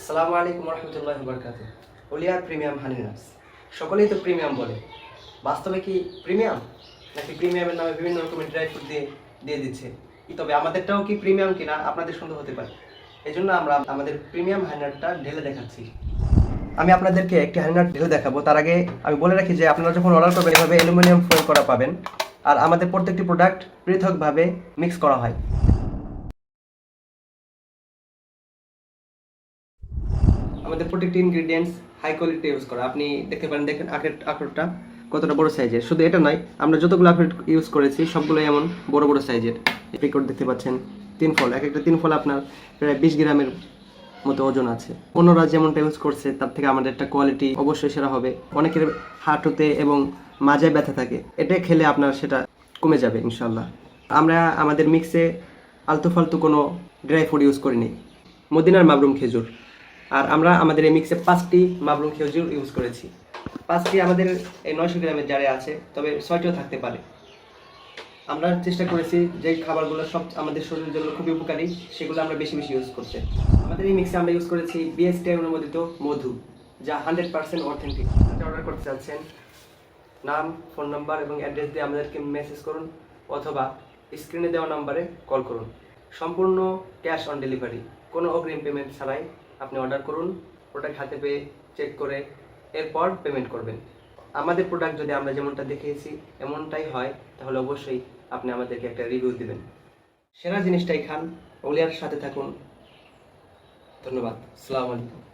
আসসালামু আলাইকুম রহমতুল্লাহি ওয়া বারাকাতুহু। ওলিয়ার প্রিমিয়াম হানি নাটস। সকলেই তো প্রিমিয়াম বলে, বাস্তবে কি প্রিমিয়াম, নাকি প্রিমিয়ামের নামে বিভিন্ন রকমের ড্রাই ফ্রুট দিয়ে দিয়ে দিচ্ছে? তবে আমাদেরটাও কি প্রিমিয়াম কিনা আপনাদের সন্দেহ হতে পারে। এই জন্য আমরা আমাদের প্রিমিয়াম হানি নাটটা ঢেলে দেখাচ্ছি। আমি আপনাদেরকে একটি হানি নাট ঢেলে দেখাবো। তার আগে আমি বলে রাখি যে আপনারা যখন অর্ডার করবেন এভাবে অ্যালুমিনিয়াম ফয়েল করা পাবেন, আর আমাদের প্রত্যেকটি প্রোডাক্ট পৃথকভাবে মিক্স করা হয়। আমাদের প্রত্যেকটি ইনগ্রেডিয়েন্টস হাই কোয়ালিটি ইউজ করা। আপনি দেখতে পারেন, দেখেন আখরোটটা কতটা বড় সাইজের। শুধু এটা নয়, আমরা যতগুলো আখরোট ইউজ করেছি সবগুলোই এমন বড় বড় সাইজের। এপ্রিকট দেখতে পাচ্ছেন 3 ফল, এক একটা 3 ফল আপনার প্রায় 20 গ্রামের মতো ওজন আছে। অন্যরা যেমনটা ইউজ করছে তার থেকে আমাদের একটা কোয়ালিটি অবশ্যই সেরা হবে। অনেকের হাঁটুতে এবং মাজায় ব্যথা থাকে, এটা খেলে আপনার সেটা কমে যাবে ইনশাল্লাহ। আমরা আমাদের মিক্সে আলতু ফালতু কোনো ড্রাই ফ্রুট ইউজ করিনি, মদিনার মাবরুম খেজুর। আর আমরা আমাদের এই মিক্সে 5টি মাবরুম খেজুর ইউজ করেছি। 5টি আমাদের এই 900 গ্রামের জারে আছে, তবে 6টিও থাকতে পারে। আমরা চেষ্টা করেছি যে খাবারগুলো সব আমাদের শরীরের জন্য খুবই উপকারী, সেগুলো আমরা বেশি বেশি ইউজ করতে। আমাদের এই মিক্সে আমরা ইউজ করেছি বিএসটি অনুমোদিত মধু, যা 100% অথেন্টিক। অর্ডার করতে চাচ্ছেন, নাম, ফোন নাম্বার এবং অ্যাড্রেস দিয়ে আমাদেরকে মেসেজ করুন অথবা স্ক্রিনে দেওয়া নাম্বারে কল করুন। সম্পূর্ণ ক্যাশ অন ডেলিভারি, কোনো অগ্রিম পেমেন্ট ছাড়াই আপনি অর্ডার করুন। প্রোডাক্ট হাতে পেয়ে চেক করে এরপর পেমেন্ট করবেন। আমাদের প্রোডাক্ট যদি আমরা যেমনটা দেখিয়েছি এমনটাই হয়, তাহলে অবশ্যই আপনি আমাদেরকে একটা রিভিউ দিবেন। সেরা জিনিসটাই খান, ওলিয়ার সাথে থাকুন। ধন্যবাদ। আসসালামু আলাইকুম।